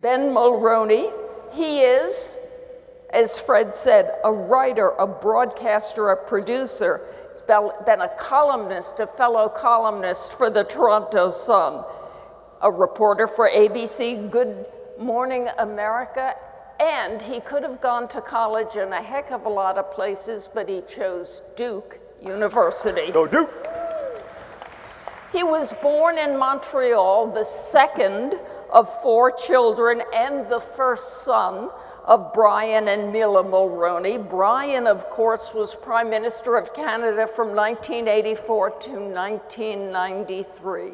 Ben Mulroney. He is, as Fred said, a writer, a broadcaster, a producer. He's been a columnist, a fellow columnist for the Toronto Sun, a reporter for ABC, Good Morning America, and he could have gone to college in a heck of a lot of places, but he chose Duke University. Go Duke! He was born in Montreal, the second of 4 children and the first son of Brian and Mila Mulroney. Brian, of course, was Prime Minister of Canada from 1984 to 1993.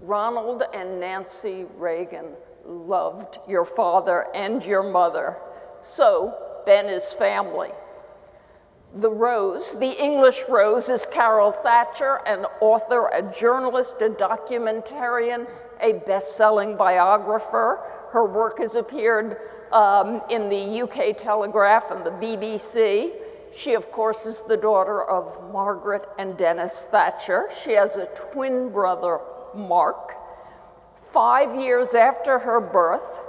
Ronald and Nancy Reagan loved your father and your mother. So, Ben is family. The Rose, the English Rose, is Carol Thatcher, an author, a journalist, a documentarian, a best-selling biographer. Her work has appeared in the UK Telegraph and the BBC. She, of course, is the daughter of Margaret and Dennis Thatcher. She has a twin brother, Mark. 5 years after her birth,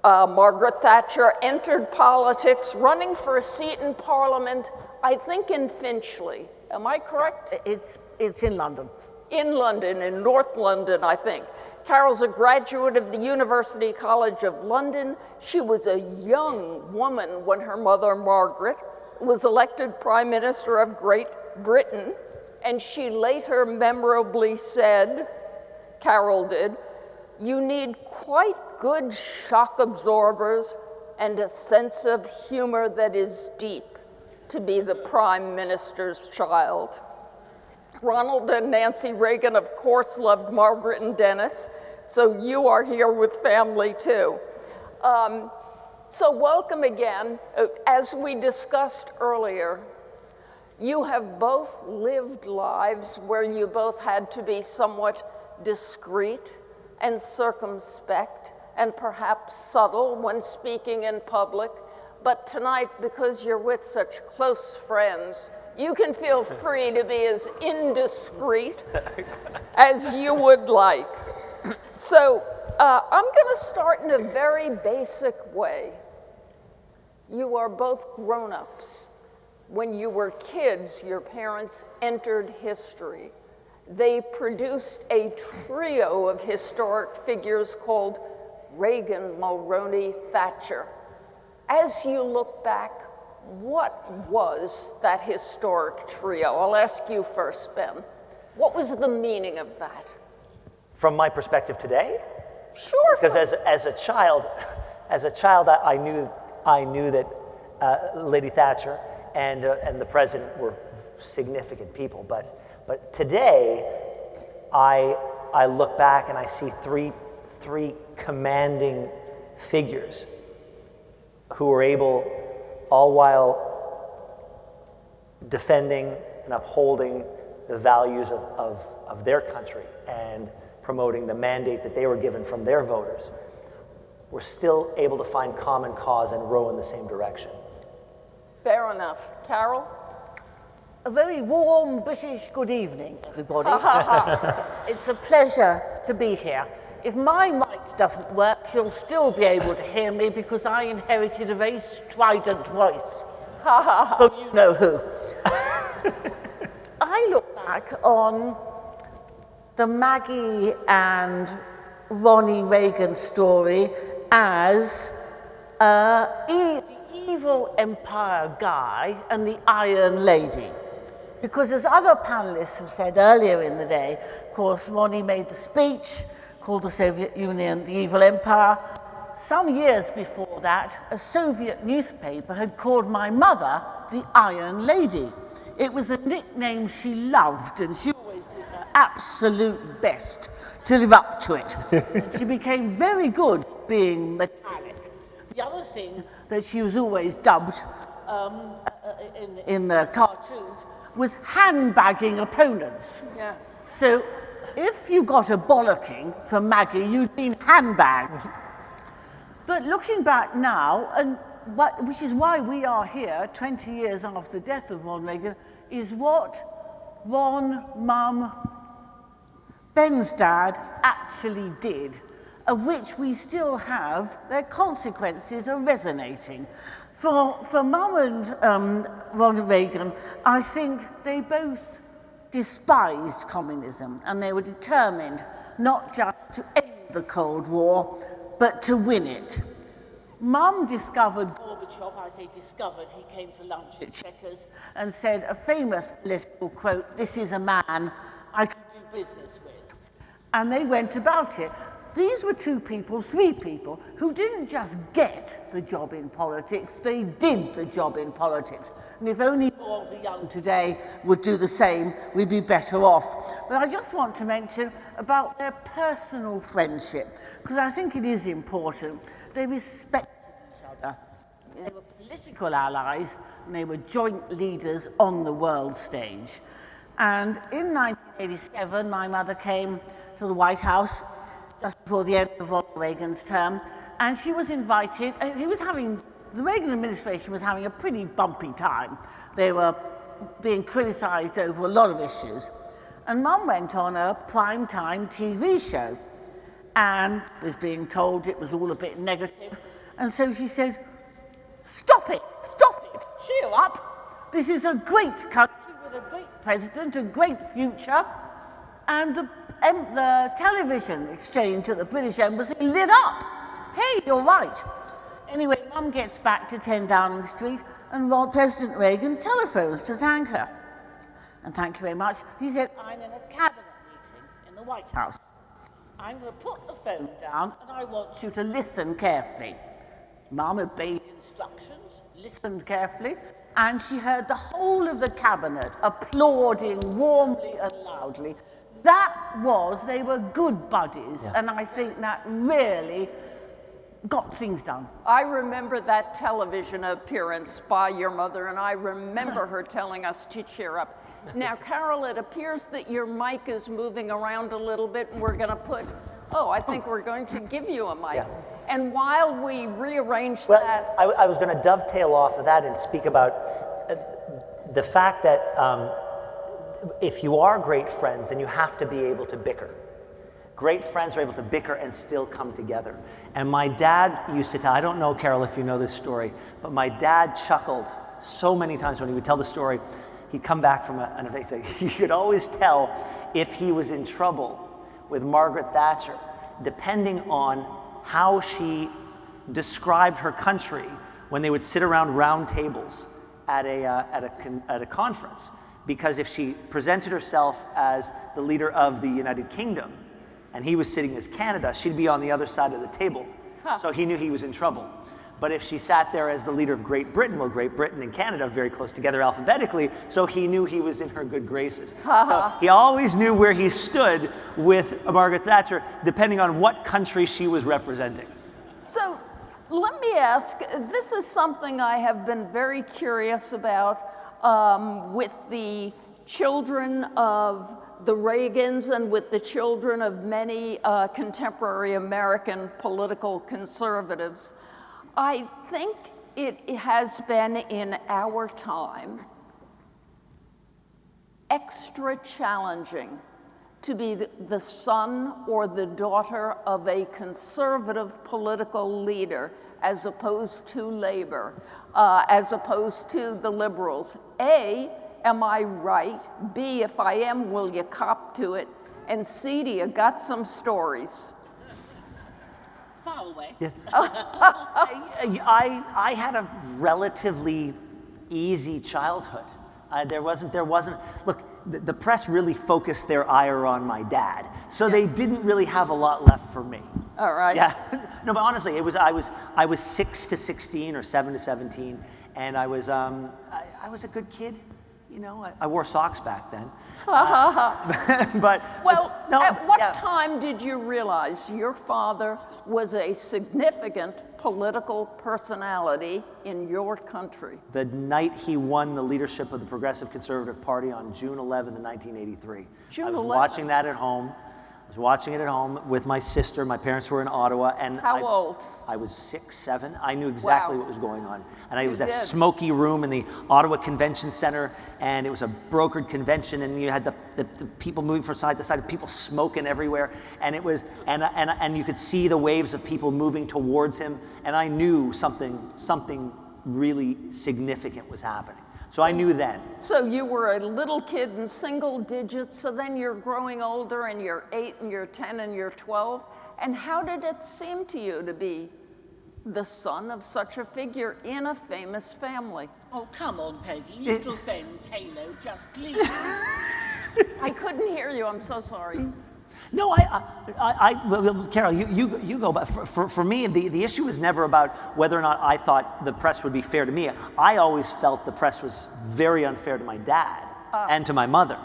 Margaret Thatcher entered politics, running for a seat in Parliament, I think in Finchley. Am I correct? It's in London. In London, in North London, I think. Carol's a graduate of the University College of London. She was a young woman when her mother, Margaret, was elected Prime Minister of Great Britain, and she later memorably said, Carol did, "You need quite good shock absorbers and a sense of humor that is deep to be the Prime Minister's child." Ronald and Nancy Reagan, of course, loved Margaret and Dennis, so you are here with family too. So welcome again. As we discussed earlier, you have both lived lives where you both had to be somewhat discreet and circumspect and perhaps subtle when speaking in public. But tonight, because you're with such close friends, you can feel free to be as indiscreet as you would like. So I'm going to start in a very basic way. You are both grown-ups. When you were kids, your parents entered history. They produced a trio of historic figures called Reagan, Mulroney, Thatcher. As you look back, what was that historic trio? I'll ask you first, Ben. What was the meaning of that? From my perspective today? Sure. Because as a child, I knew that Lady Thatcher and the president were significant people. But today, I look back and I see three commanding figures who were able, all while defending and upholding the values of their country and promoting the mandate that they were given from their voters, were still able to find common cause and row in the same direction. Fair enough. Carol? A very warm British good evening, everybody. It's a pleasure to be here. If my mic doesn't work, you'll still be able to hear me because I inherited a very strident voice from you know who. I look back on the Maggie and Ronnie Reagan story as the evil empire guy and the Iron Lady. Because as other panelists have said earlier in the day, of course, Ronnie made the speech, called the Soviet Union the evil empire. Some years before that, a Soviet newspaper had called my mother the Iron Lady. It was a nickname she loved, and she always did her absolute best to live up to it. And she became very good being metallic. The other thing that she was always dubbed in the cartoons was handbagging opponents. Yeah. So if you got a bollocking from Maggie, you'd been handbagged. But looking back now, which is why we are here 20 years after the death of Ronald Reagan, is what Ron, Mum, Ben's dad actually did. of which we still have, their consequences are resonating. For Mum and Ronald Reagan, I think they both despised communism, and they were determined not just to end the Cold War, but to win it. Mum discovered Gorbachev, I say discovered, he came to lunch at Chequers and said a famous political quote, "This is a man I can do business with." And they went about it. These were three people, who didn't just get the job in politics, they did the job in politics. And if only more of the young today would do the same, we'd be better off. But I just want to mention about their personal friendship, because I think it is important. They respected each other. They were political allies, and they were joint leaders on the world stage. And in 1987, my mother came to the White House just before the end of Ronald Reagan's term, and she was invited. The Reagan administration was having a pretty bumpy time. They were being criticized over a lot of issues. And Mum went on a primetime TV show and was being told it was all a bit negative. And so she said, stop it, cheer up. This is a great country with a great president, a great future. And the television exchange at the British Embassy lit up. Hey, you're right. Anyway, Mum gets back to 10 Downing Street, and President Reagan telephones to thank her. And thank you very much. He said, I'm in a cabinet meeting in the White House. I'm going to put the phone down, and I want you to listen carefully. Mum obeyed instructions, listened carefully, and she heard the whole of the cabinet applauding warmly and loudly. They were good buddies, and I think that really got things done. I remember that television appearance by your mother, and I remember her telling us to cheer up. Now, Carol, it appears that your mic is moving around a little bit, and we're going to I think we're going to give you a mic. Yeah. And while we rearrange that... I was going to dovetail off of that and speak about the fact that if you are great friends, then you have to be able to bicker. Great friends are able to bicker and still come together. And my dad used to tell, I don't know, Carol, if you know this story, but my dad chuckled so many times when he would tell the story. He'd come back from an event, say, you could always tell if he was in trouble with Margaret Thatcher, depending on how she described her country when they would sit around round tables at a conference. Because if she presented herself as the leader of the United Kingdom and he was sitting as Canada, she'd be on the other side of the table. So he knew he was in trouble. But if she sat there as the leader of Great Britain, well, Great Britain and Canada are very close together alphabetically, so he knew he was in her good graces. So he always knew where he stood with Margaret Thatcher, depending on what country she was representing. So let me ask, this is something I have been very curious about with the children of the Reagans and with the children of many contemporary American political conservatives. I think it has been in our time extra challenging to be the son or the daughter of a conservative political leader as opposed to Labor, as opposed to the liberals. A, am I right? B, if I am, will you cop to it? And C, do you got some stories? Far away. Yes. I had a relatively easy childhood. There wasn't. Look, the press really focused their ire on my dad, so they didn't really have a lot left for me. All right. Yeah. No, but honestly, I was 6 to 16 or 7 to 17, and I was a good kid. You know, I wore socks back then. But at what time did you realize your father was a significant political personality in your country? The night he won the leadership of the Progressive Conservative Party on June 11th, 1983. I was watching that at home. I was watching it at home with my sister. My parents were in Ottawa, and How old? I was 6, 7. I knew exactly Wow. what was going on. And it was a did. smoky room in the Ottawa Convention Center, and it was a brokered convention, and you had the people moving from side to side, people smoking everywhere, and it was, and you could see the waves of people moving towards him, and I knew something really significant was happening. So I knew then. So you were a little kid in single digits, so then you're growing older and you're 8 and you're 10 and you're 12. And how did it seem to you to be the son of such a figure in a famous family? Oh, come on, Peggy. Little Ben's halo just gleams. I couldn't hear you, I'm so sorry. No, well, Carol, you go. But for me, the issue was never about whether or not I thought the press would be fair to me. I always felt the press was very unfair to my dad and to my mother.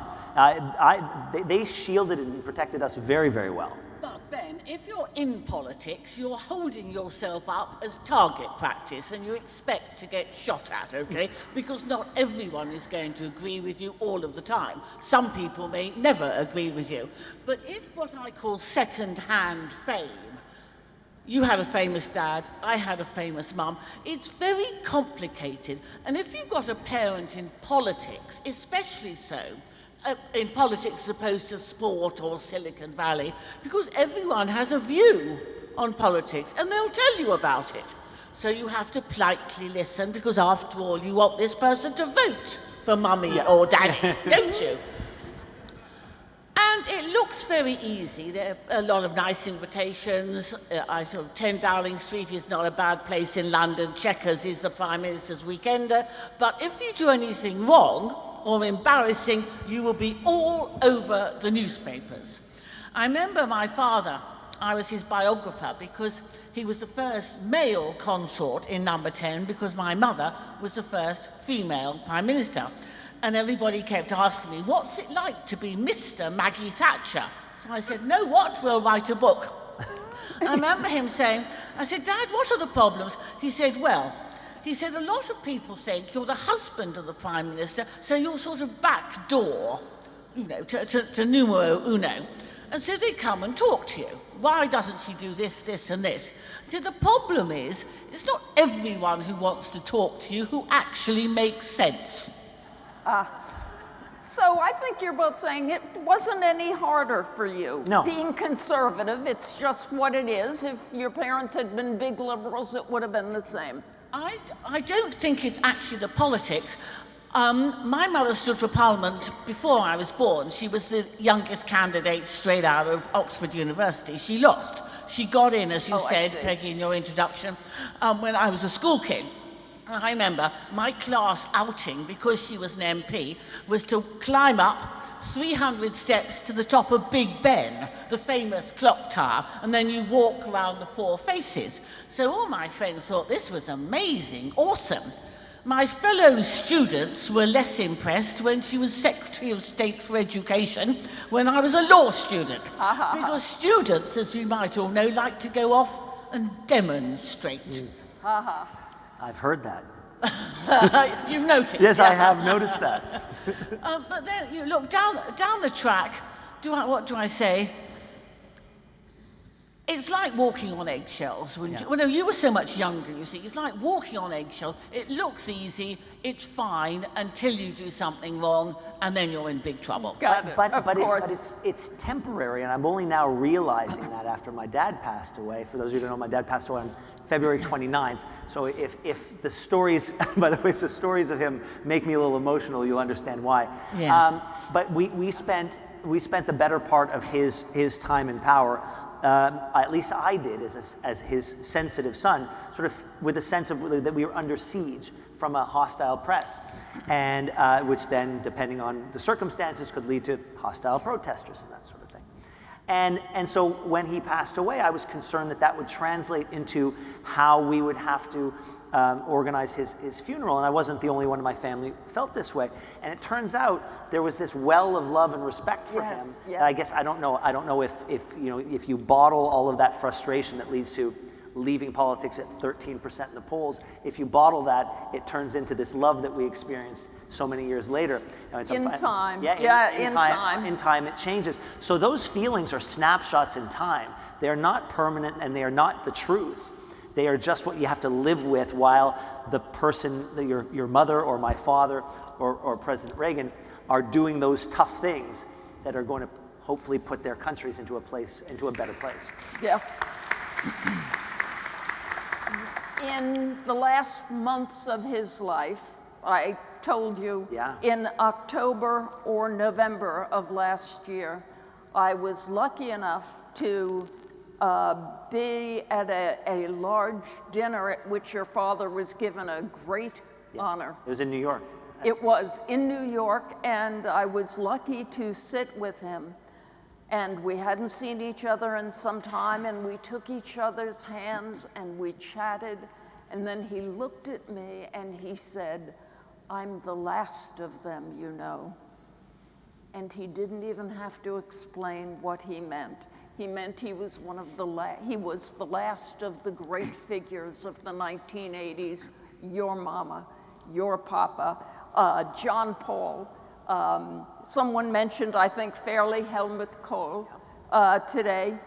They shielded and protected us very, very well. But Ben, if you're in politics, you're holding yourself up as target practice and you expect to get shot at, okay? Because not everyone is going to agree with you all of the time. Some people may never agree with you. But if what I call second-hand fame, you had a famous dad, I had a famous mum, it's very complicated. And if you've got a parent in politics, especially so, in politics as opposed to sport or Silicon Valley, because everyone has a view on politics and they'll tell you about it. So you have to politely listen, because after all, you want this person to vote for mummy or daddy, don't you? And it looks very easy. There are a lot of nice invitations. 10 Dowling Street is not a bad place in London. Chequers is the Prime Minister's weekender. But if you do anything wrong or embarrassing, you will be all over the newspapers. I remember my father, I was his biographer because he was the first male consort in Number 10 because my mother was the first female Prime Minister. And everybody kept asking me, what's it like to be Mr. Maggie Thatcher? So I said, no, what? We'll write a book. And I remember him saying, I said, Dad, what are the problems? He said, well, a lot of people think you're the husband of the Prime Minister, so you're sort of back door, to numero uno. And so they come and talk to you. Why doesn't she do this, this, and this? So the problem is, it's not everyone who wants to talk to you who actually makes sense. So I think you're both saying it wasn't any harder for you. No. Being conservative, it's just what it is. If your parents had been big liberals, it would have been the same. I don't think it's actually the politics. My mother stood for Parliament before I was born. She was the youngest candidate straight out of Oxford University. She lost. She got in, as you said, Peggy, in your introduction, when I was a school kid. I remember my class outing, because she was an MP, was to climb up 300 steps to the top of Big Ben, the famous clock tower, and then you walk around the four faces. So all my friends thought this was amazing, awesome. My fellow students were less impressed when she was Secretary of State for Education when I was a law student. Because students, as you might all know, like to go off and demonstrate. I've heard that. You've noticed? Yes, I have noticed that. But then you look down the track. What do I say? It's like walking on eggshells. You were so much younger, you see. It's like walking on eggshells. It looks easy, it's fine, until you do something wrong, and then you're in big trouble. But it's temporary, and I'm only now realizing that after my dad passed away. For those of you who don't know, my dad passed away on February 29th. So if the stories, by the way, if the stories of him make me a little emotional, you'll understand why. Yeah. But we spent the better part of his time in power. At least I did, as his sensitive son, sort of with a sense of that we were under siege from a hostile press, and which then, depending on the circumstances, could lead to hostile protesters and that sort of thing. And so when he passed away, I was concerned that would translate into how we would have to organize his funeral, and I wasn't the only one in my family who felt this way. And it turns out there was this well of love and respect for him. That I guess I don't know if you bottle all of that frustration that leads to leaving politics at 13% in the polls. If you bottle that, it turns into this love that we experienced so many years later. In time. Yeah, In time. In time, it changes. So those feelings are snapshots in time. They're not permanent, and they are not the truth. They are just what you have to live with while the person, your mother or my father or President Reagan, are doing those tough things that are going to hopefully put their countries into a better place. Yes. In the last months of his life, I told you, in October or November of last year, I was lucky enough to be at a large dinner at which your father was given a great honor. It was in New York. It was in New York, and I was lucky to sit with him. And we hadn't seen each other in some time, and we took each other's hands and we chatted. And then he looked at me and he said, "I'm the last of them, you know." And he didn't even have to explain what he meant. He meant he was he was the last of the great figures of the 1980s, your mama, your papa, John Paul. Someone mentioned, I think fairly, Helmut Kohl today.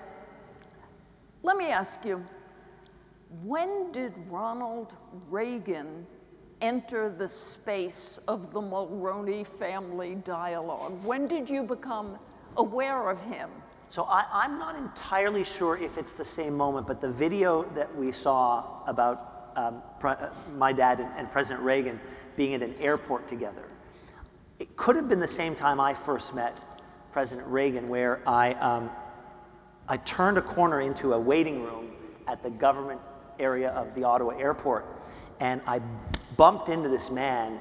Let me ask you, when did Ronald Reagan enter the space of the Mulroney family dialogue? When did you become aware of him? So I'm not entirely sure if it's the same moment, but the video that we saw about my dad and President Reagan being at an airport together, it could have been the same time I first met President Reagan, where I turned a corner into a waiting room at the government area of the Ottawa airport, and I bumped into this man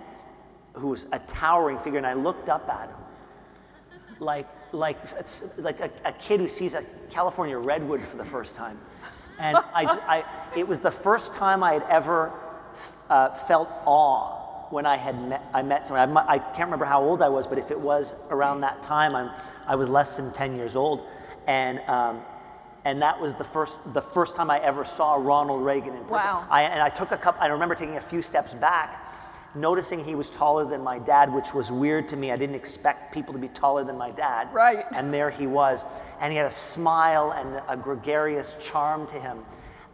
who was a towering figure, and I looked up at him like a kid who sees a California redwood for the first time. And it was the first time I had ever felt awe when I met someone. I can't remember how old I was, but if it was around that time, I was less than 10 years old, and that was the first time I ever saw Ronald Reagan in person. Wow. I remember taking a few steps back, noticing he was taller than my dad, which was weird to me. I didn't expect people to be taller than my dad. Right. And there he was, and he had a smile and a gregarious charm to him,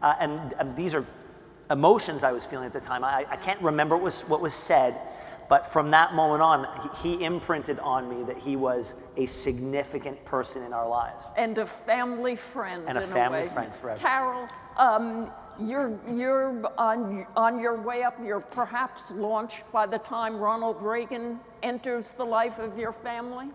and these are emotions I was feeling at the time. I can't remember what was said, but from that moment on, he imprinted on me that he was a significant person in our lives. And a family friend. And a family friend forever. Carol, you're on your way up. You're perhaps launched by the time Ronald Reagan enters the life of your family?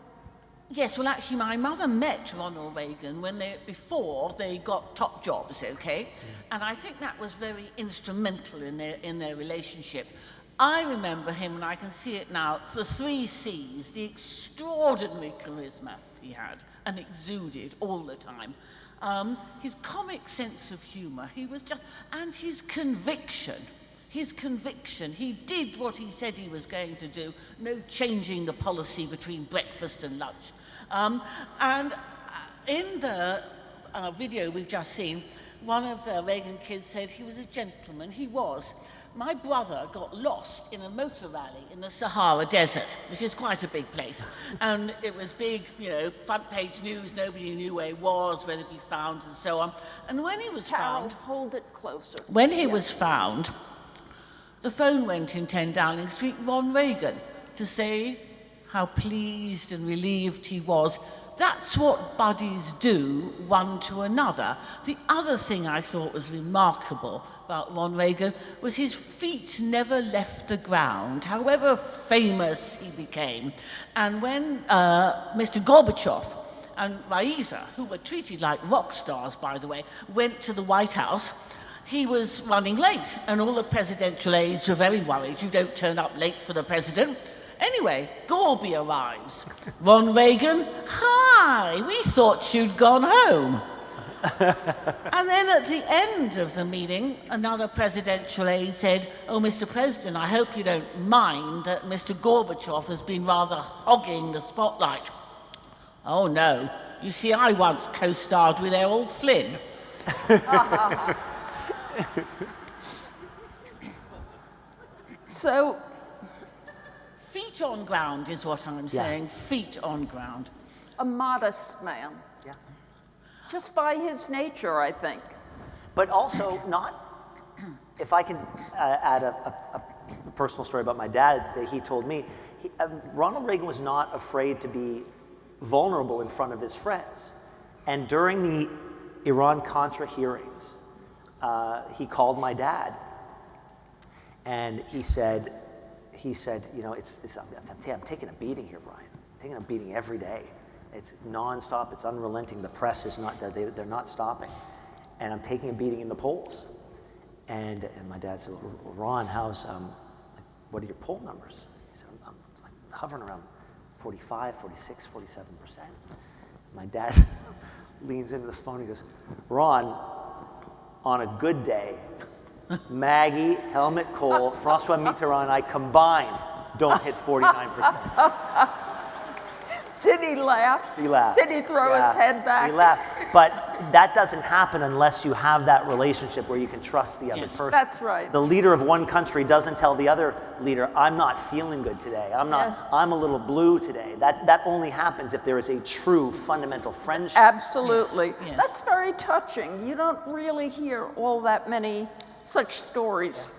Yes, well, actually, my mother met Ronald Reagan before they got top jobs, okay? And I think that was very instrumental in their relationship. I remember him, and I can see it now, the 3 C's, the extraordinary charisma he had and exuded all the time. His comic sense of humor, and his conviction. He did what he said he was going to do, no changing the policy between breakfast and lunch. And in the video we've just seen, one of the Reagan kids said he was a gentleman. He was. My brother got lost in a motor rally in the Sahara Desert, which is quite a big place. And it was big, front page news. Nobody knew where he was, where he'd be found, and so on. And when he was found... hold it closer. When he was found, the phone went in 10 Downing Street, Ron Reagan, to say how pleased and relieved he was. That's what buddies do, one to another. The other thing I thought was remarkable about Ron Reagan was his feet never left the ground, however famous he became. And when Mr. Gorbachev and Raisa, who were treated like rock stars, by the way, went to the White House, he was running late, and all the presidential aides were very worried. You don't turn up late for the president. Anyway, Gorby arrives. Ron Reagan, hi, we thought you'd gone home. And then at the end of the meeting, another presidential aide said, "Oh, Mr. President, I hope you don't mind that Mr. Gorbachev has been rather hogging the spotlight." "Oh, no. You see, I once co-starred with Errol Flynn." So, feet feet on ground is what I'm saying, feet on ground. A modest man. Yeah. Just by his nature, I think. But also not, if I can add a personal story about my dad that he told me, Ronald Reagan was not afraid to be vulnerable in front of his friends. And during the Iran-Contra hearings, he called my dad, and he said, you know, I'm taking a beating here, Brian. I'm taking a beating every day. It's nonstop. It's unrelenting. The press is not. They're not stopping, and I'm taking a beating in the polls. And my dad said, well, Ron, what are your poll numbers? He said, I'm like hovering around 45, 46, 47%. My dad leans into the phone and goes, Ron, on a good day, Maggie, Helmut Kohl, Francois Mitterrand, and I combined don't hit 49%. Did he laugh? He laughed. Did he throw his head back? He laughed. But that doesn't happen unless you have that relationship where you can trust the other person. That's right. The leader of one country doesn't tell the other leader, I'm not feeling good today. I'm a little blue today. That only happens if there is a true fundamental friendship. Absolutely. Yes. That's very touching. You don't really hear all that many such stories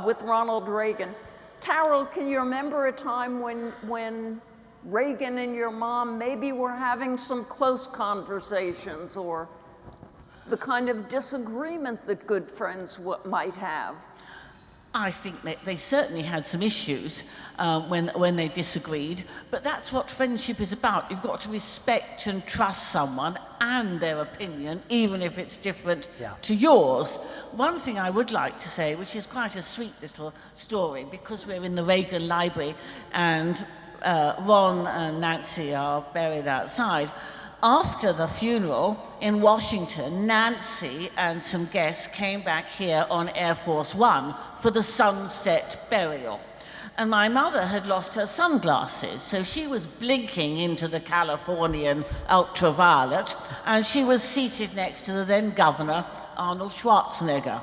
with Ronald Reagan. Carol, can you remember a time when Reagan and your mom maybe were having some close conversations, or the kind of disagreement that good friends might have? I think they certainly had some issues when they disagreed, but that's what friendship is about. You've got to respect and trust someone and their opinion, even if it's different to yours. One thing I would like to say, which is quite a sweet little story, because we're in the Reagan Library and Ron and Nancy are buried outside. After the funeral in Washington, Nancy and some guests came back here on Air Force One for the sunset burial. And my mother had lost her sunglasses, so she was blinking into the Californian ultraviolet, and she was seated next to the then governor, Arnold Schwarzenegger,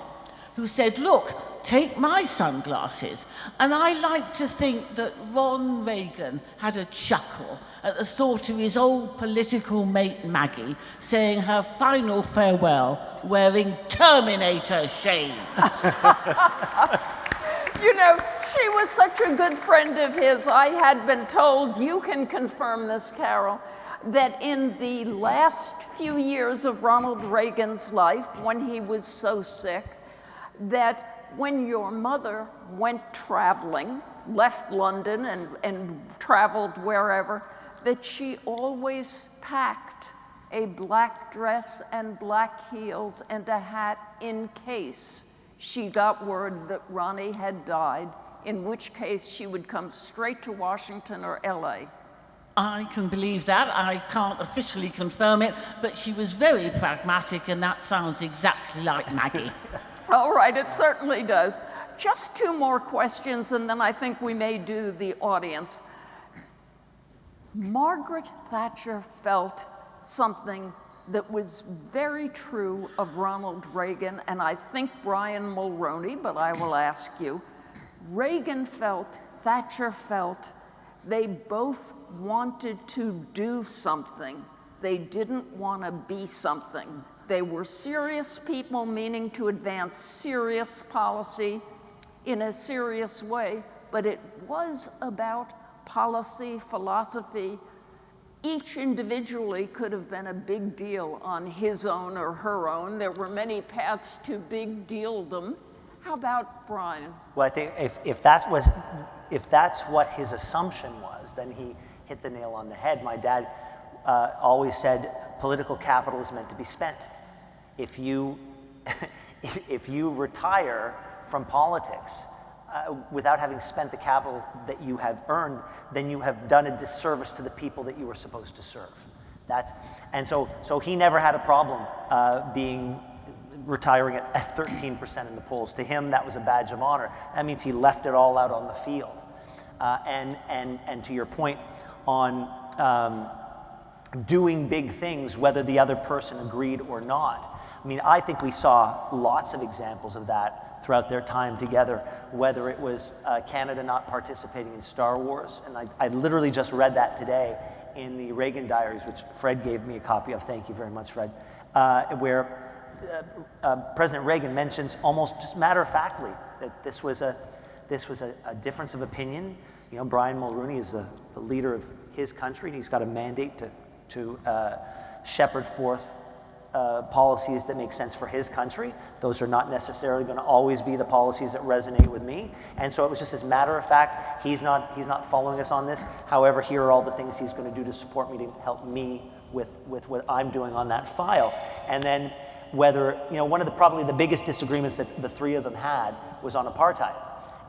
who said, look, take my sunglasses. And I like to think that Ron Reagan had a chuckle at the thought of his old political mate Maggie saying her final farewell wearing Terminator shades. You know, she was such a good friend of his. I had been told, you can confirm this, Carol, that in the last few years of Ronald Reagan's life, when he was so sick, that when your mother went traveling, left London and traveled wherever, that she always packed a black dress and black heels and a hat in case she got word that Ronnie had died, in which case she would come straight to Washington or LA. I can believe that. I can't officially confirm it, but she was very pragmatic, and that sounds exactly like Maggie. All right, it certainly does. Just two more questions, and then I think we may do the audience. Margaret Thatcher felt something that was very true of Ronald Reagan, and I think Brian Mulroney, but I will ask you. Reagan felt, Thatcher felt, they both wanted to do something. They didn't want to be something. They were serious people, meaning to advance serious policy in a serious way, but it was about policy, philosophy. Each individually could have been a big deal on his own or her own. There were many paths to big dealdom. How about Brian? Well, I think if that's what his assumption was, then he hit the nail on the head. My dad always said political capital is meant to be spent. If you retire from politics without having spent the capital that you have earned, then you have done a disservice to the people that you were supposed to serve. So he never had a problem retiring at 13% in the polls. To him, that was a badge of honor. That means he left it all out on the field. And to your point on doing big things, whether the other person agreed or not, I mean, I think we saw lots of examples of that throughout their time together, whether it was Canada not participating in Star Wars, and I literally just read that today in the Reagan Diaries, which Fred gave me a copy of, thank you very much, Fred, where President Reagan mentions almost just matter-of-factly that this was a difference of opinion. You know, Brian Mulroney is the leader of his country, and he's got a mandate to shepherd forth policies that make sense for his country. Those are not necessarily going to always be the policies that resonate with me. And so it was just as matter of fact, he's not following us on this. However, here are all the things he's going to do to support me, to help me with what I'm doing on that file. And then whether, you know, one of probably the biggest disagreements that the three of them had was on apartheid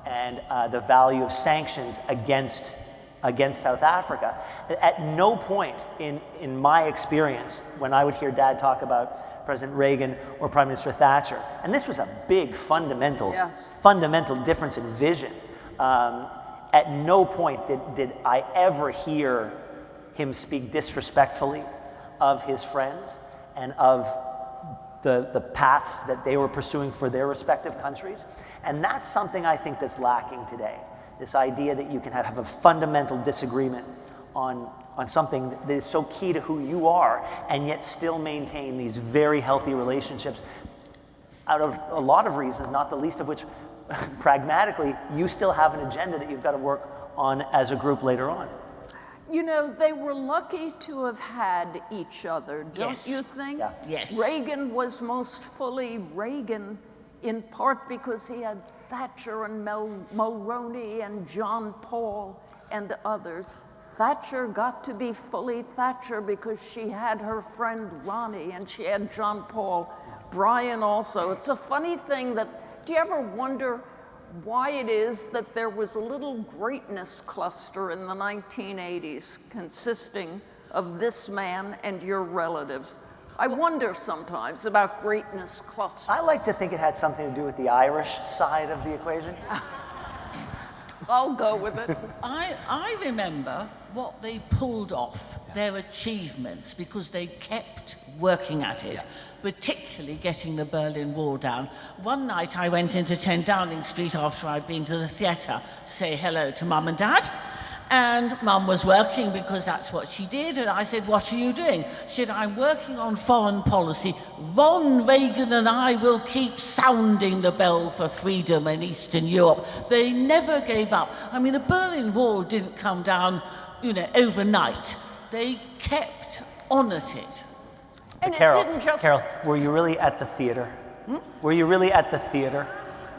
and the value of sanctions against South Africa. At no point in my experience, when I would hear Dad talk about President Reagan or Prime Minister Thatcher, and this was a big fundamental difference in vision, at no point did I ever hear him speak disrespectfully of his friends and of the paths that they were pursuing for their respective countries. And that's something I think that's lacking today. This idea that you can have a fundamental disagreement on something that is so key to who you are, and yet still maintain these very healthy relationships out of a lot of reasons, not the least of which, pragmatically, you still have an agenda that you've got to work on as a group later on. You know, they were lucky to have had each other, don't you think? Yeah. Yes. Reagan was most fully Reagan in part because he had Thatcher and Mulroney and John Paul and others. Thatcher got to be fully Thatcher because she had her friend Ronnie and she had John Paul. Brian also. It's a funny thing that, do you ever wonder why it is that there was a little greatness cluster in the 1980s consisting of this man and your relatives? I wonder sometimes about greatness clusters. I like to think it had something to do with the Irish side of the equation. I'll go with it. I remember what they pulled off, their achievements, because they kept working at it, particularly getting the Berlin Wall down. One night I went into 10 Downing Street after I'd been to the theatre to say hello to Mum and Dad. And Mum was working because that's what she did. And I said, what are you doing? She said, I'm working on foreign policy. Ron Reagan and I will keep sounding the bell for freedom in Eastern Europe. They never gave up. I mean, the Berlin Wall didn't come down, you know, overnight. They kept on at it. And Carol, it didn't just... Carol, were you really at the theater? Were you really at the theater?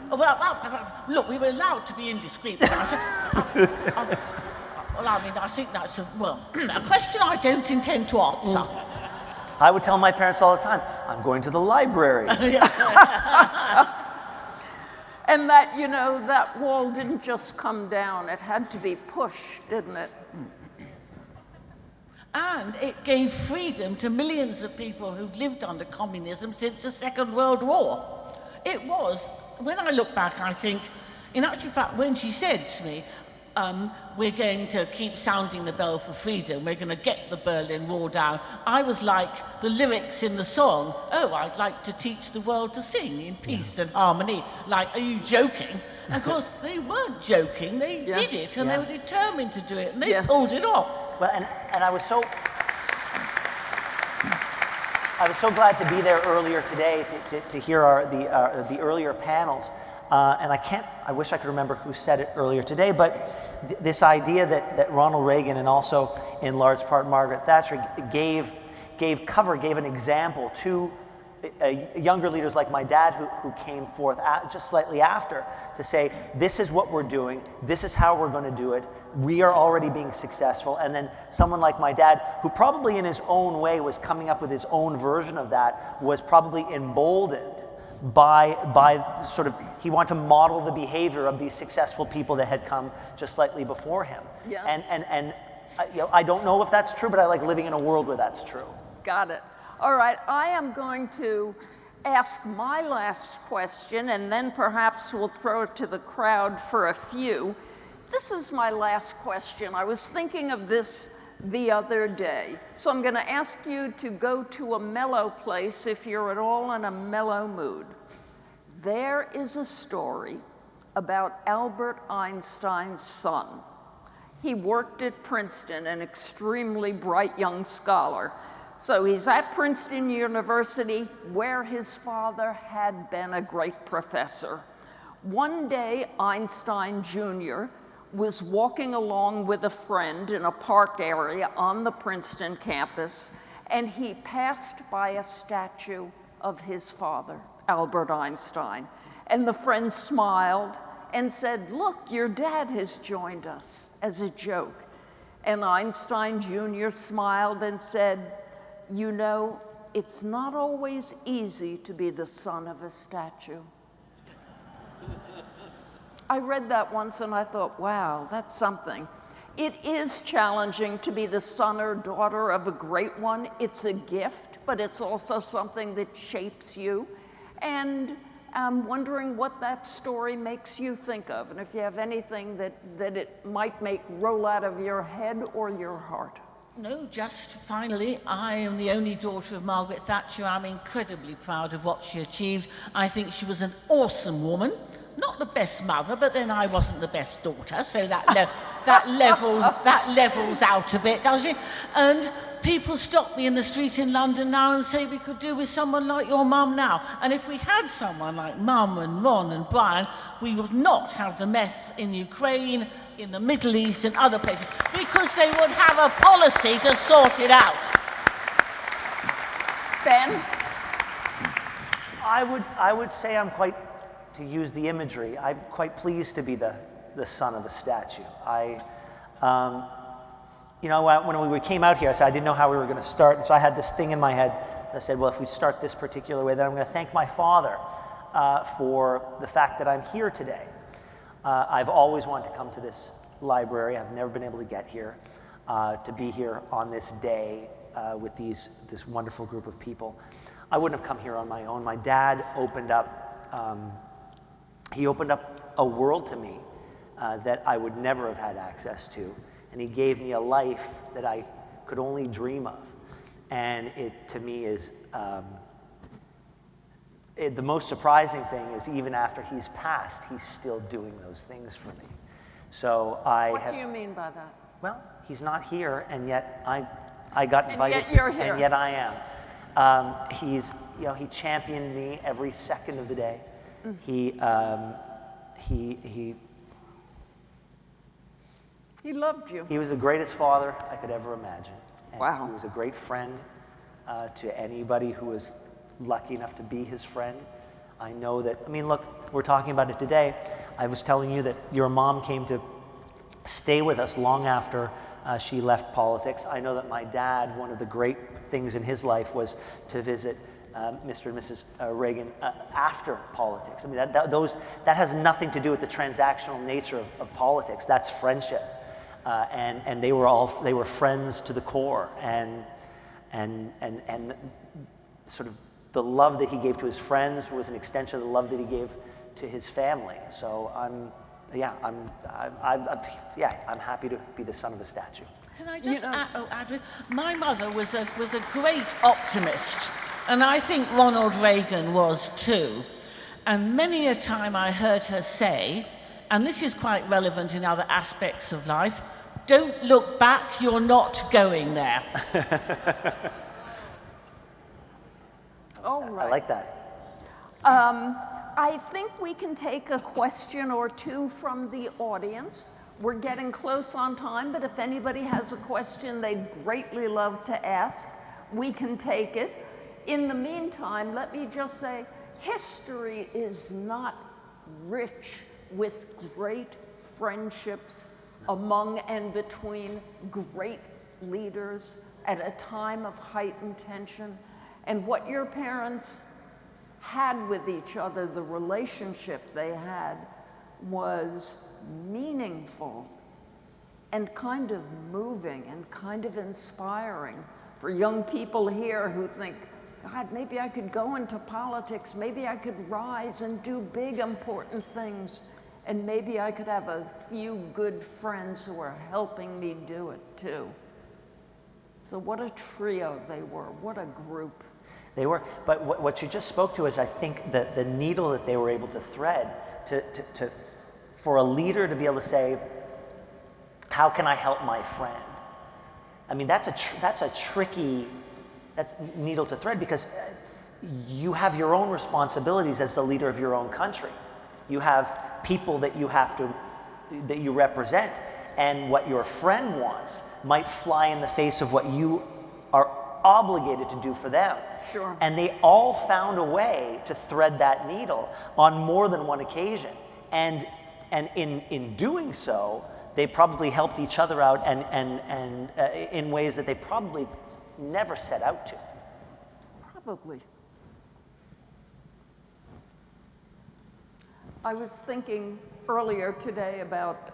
Well, look, we were allowed to be indiscreet. But I said, well, I mean, I think that's a question I don't intend to answer. I would tell my parents all the time, I'm going to the library. And that, you know, that wall didn't just come down. It had to be pushed, didn't it? And it gave freedom to millions of people who'd lived under communism since the Second World War. It was, when I look back, I think, in actual fact, when she said to me, we're going to keep sounding the bell for freedom, we're going to get the Berlin Wall down, I was like the lyrics in the song, oh, I'd like to teach the world to sing in peace and harmony. Like, are you joking? And of course, they weren't joking, they did it, and they were determined to do it, and they pulled it off. Well, and I was so glad to be there earlier today to hear the earlier panels. And I wish I could remember who said it earlier today, but this idea that Ronald Reagan and also in large part Margaret Thatcher gave an example to younger leaders like my dad who came forth just slightly after to say, this is what we're doing, this is how we're going to do it, we are already being successful. And then someone like my dad, who probably in his own way was coming up with his own version of that, was probably emboldened by sort of, he wanted to model the behavior of these successful people that had come just slightly before him. Yeah. And you know, I don't know if that's true, but I like living in a world where that's true. Got it. All right, I am going to ask my last question, and then perhaps we'll throw it to the crowd for a few. This is my last question. I was thinking of this the other day. So I'm going to ask you to go to a mellow place if you're at all in a mellow mood. There is a story about Albert Einstein's son. He worked at Princeton, an extremely bright young scholar. So he's at Princeton University, where his father had been a great professor. One day, Einstein Jr. was walking along with a friend in a park area on the Princeton campus, and he passed by a statue of his father, Albert Einstein. And the friend smiled and said, "Look, your dad has joined us," as a joke. And Einstein Jr. smiled and said, "You know, it's not always easy to be the son of a statue." I read that once and I thought, wow, that's something. It is challenging to be the son or daughter of a great one. It's a gift, but it's also something that shapes you. And I'm wondering what that story makes you think of, and if you have anything that it might make roll out of your head or your heart. No, just finally, I am the only daughter of Margaret Thatcher. I'm incredibly proud of what she achieved. I think she was an awesome woman. Not the best mother, but then I wasn't the best daughter, so that levels out a bit, does it? And people stop me in the street in London now and say we could do with someone like your mum now. And if we had someone like Mum and Ron and Brian, we would not have the mess in Ukraine, in the Middle East and other places, because they would have a policy to sort it out. Ben? I would say I'm quite, to use the imagery, I'm quite pleased to be the son of a statue. You know, when we came out here, I said I didn't know how we were going to start, and so I had this thing in my head. I said, well, if we start this particular way, then I'm going to thank my father for the fact that I'm here today. I've always wanted to come to this library. I've never been able to get here, to be here on this day with this wonderful group of people. I wouldn't have come here on my own. My dad opened up a world to me that I would never have had access to. And he gave me a life that I could only dream of. And it, to me, is the most surprising thing is even after he's passed, he's still doing those things for me. So What do you mean by that? Well, he's not here, and yet I got invited. And yet you're here. And yet I am. He championed me every second of the day. Mm. He loved you. He was the greatest father I could ever imagine. And wow. He was a great friend to anybody who was lucky enough to be his friend. I know that, I mean, look, we're talking about it today. I was telling you that your mom came to stay with us long after she left politics. I know that my dad, one of the great things in his life was to visit Mr. and Mrs. Reagan after politics. I mean, that has nothing to do with the transactional nature of politics. That's friendship. And they were friends to the core, and sort of the love that he gave to his friends was an extension of the love that he gave to his family. So I'm happy to be the son of a statue. Can I just add, my mother was a great optimist, and I think Ronald Reagan was too. And many a time I heard her say, and this is quite relevant in other aspects of life, don't look back, you're not going there. All right. I like that. I think we can take a question or two from the audience. We're getting close on time, but if anybody has a question they'd greatly love to ask, we can take it. In the meantime, let me just say, history is not rich with great friendships among and between great leaders at a time of heightened tension. And what your parents had with each other, the relationship they had, was meaningful and kind of moving and kind of inspiring for young people here who think, God, maybe I could go into politics, maybe I could rise and do big, important things, and maybe I could have a few good friends who are helping me do it too. So what a trio they were, what a group. They were, but what you just spoke to is, I think, the needle that they were able to thread for a leader to be able to say, how can I help my friend? I mean, that's a tricky needle to thread, because you have your own responsibilities as the leader of your own country. You have people that you represent, and what your friend wants might fly in the face of what you are obligated to do for them. Sure. And they all found a way to thread that needle on more than one occasion. And in doing so, they probably helped each other out and in ways that they probably never set out to. Probably. I was thinking earlier today about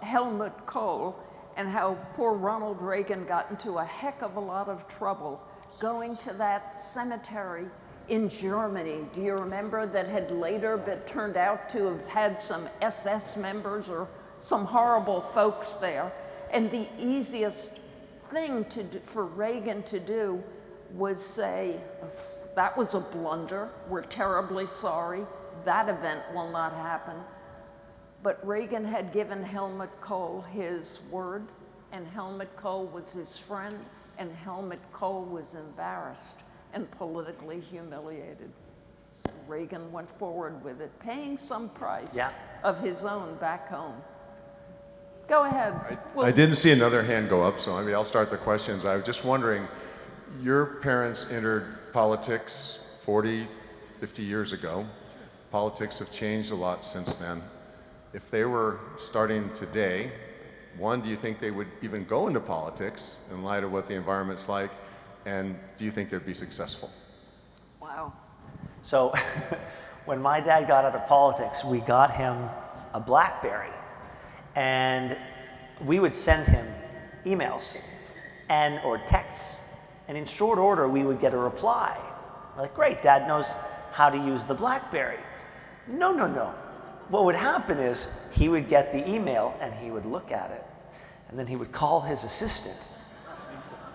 Helmut Kohl and how poor Ronald Reagan got into a heck of a lot of trouble going to that cemetery in Germany. Do you remember that had later been turned out to have had some SS members or some horrible folks there? And the easiest thing for Reagan to do was say, that was a blunder, we're terribly sorry, that event will not happen. But Reagan had given Helmut Kohl his word, and Helmut Kohl was his friend, and Helmut Kohl was embarrassed and politically humiliated. So Reagan went forward with it, paying some price of his own back home. Go ahead. I didn't see another hand go up, so maybe I'll start the questions. I was just wondering, your parents entered politics 40, 50 years ago. Politics have changed a lot since then. If they were starting today, one, do you think they would even go into politics in light of what the environment's like? And do you think they'd be successful? Wow. So when my dad got out of politics, we got him a BlackBerry. And we would send him emails or texts. And in short order, we would get a reply. We're like, great, Dad knows how to use the BlackBerry. No. What would happen is he would get the email and he would look at it. And then he would call his assistant.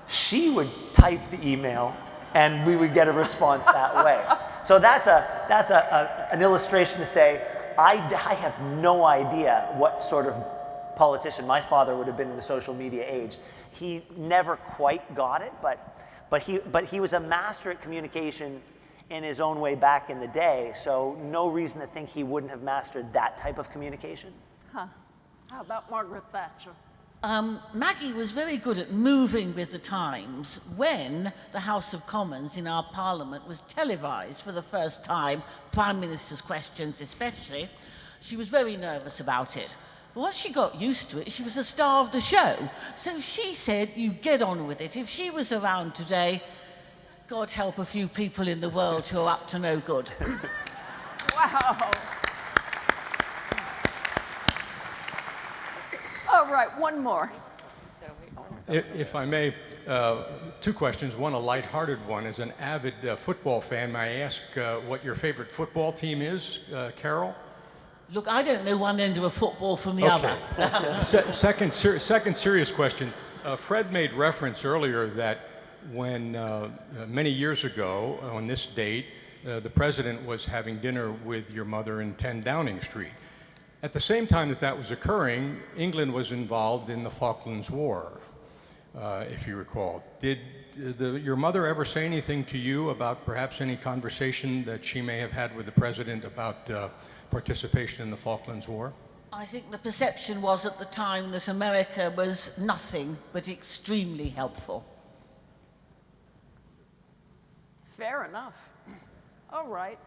She would type the email and we would get a response that way. So that's an illustration to say, I have no idea what sort of politician my father would have been in the social media age. He never quite got it, but he was a master at communication in his own way back in the day, so no reason to think he wouldn't have mastered that type of communication. Huh. How about Margaret Thatcher? Maggie was very good at moving with the times when the House of Commons in our Parliament was televised for the first time, Prime Minister's questions especially. She was very nervous about it. But once she got used to it, she was a star of the show. So she said, you get on with it. If she was around today, God help a few people in the world who are up to no good. Wow. All right, one more. If I may, two questions. One, a lighthearted one. As an avid football fan, may I ask what your favorite football team is, Carol? Look, I don't know one end of a football from the other. Second serious question. Fred made reference earlier that when many years ago, on this date, the president was having dinner with your mother in 10 Downing Street. At the same time that was occurring, England was involved in the Falklands War, if you recall. Did your mother ever say anything to you about perhaps any conversation that she may have had with the president about participation in the Falklands War? I think the perception was at the time that America was nothing but extremely helpful. Fair enough. All right.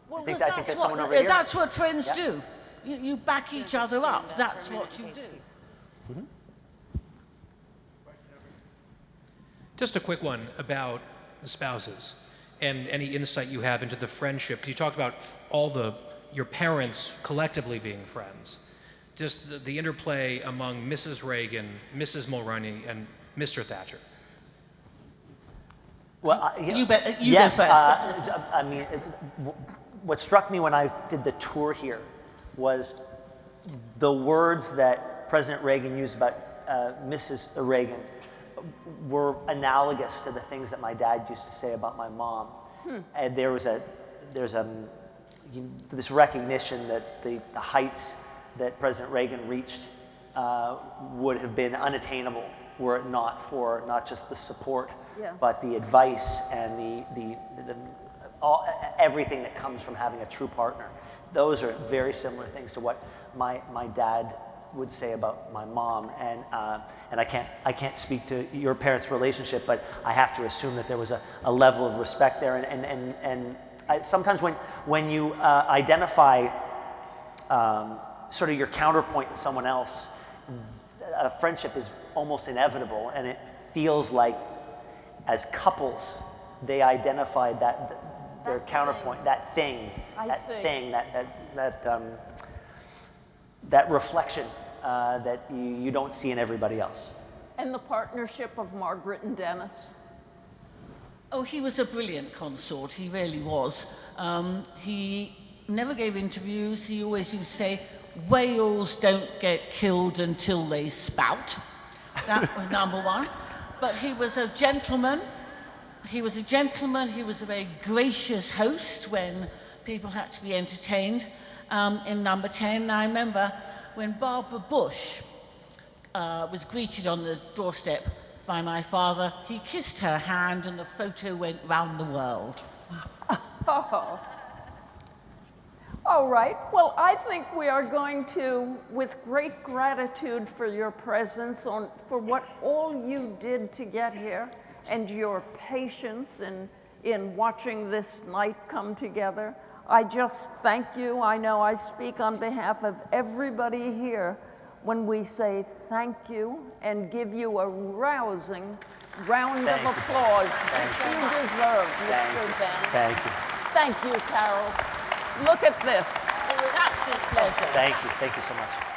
Well, I think there's someone over here. That's what friends do. You back each other up. That's what you do. Mm-hmm. Just a quick one about the spouses and any insight you have into the friendship. You talked about your parents collectively being friends. Just the interplay among Mrs. Reagan, Mrs. Mulroney, and Mr. Thatcher. Well, you go first. I mean, what struck me when I did the tour here was the words that President Reagan used about Mrs. Reagan were analogous to the things that my dad used to say about my mom. And there's this recognition that the heights that President Reagan reached would have been unattainable were it not for not just the support, Yes. but the advice and everything that comes from having a true partner. Those are very similar things to what my dad would say about my mom, and I can't speak to your parents' relationship, but I have to assume that there was a level of respect there, and sometimes when you identify sort of your counterpoint in someone else, a friendship is almost inevitable, and it feels like as couples they identified their counterpoint, that thing, that reflection that you don't see in everybody else. And the partnership of Margaret and Dennis. Oh, he was a brilliant consort, he really was. He never gave interviews. He always used to say, whales don't get killed until they spout. That was number one. But he was a gentleman. He was a very gracious host when people had to be entertained. In number 10, I remember when Barbara Bush was greeted on the doorstep by my father, he kissed her hand and the photo went round the world. Oh. All right. Well, I think we are going to, with great gratitude for your presence, for what all you did to get here and your patience in watching this night come together. I just thank you. I know I speak on behalf of everybody here when we say thank you and give you a rousing round of applause that you deserve, Mr. Ben. Thank you. Thank you, Carol. Look at this. It was an absolute pleasure. Thank you so much.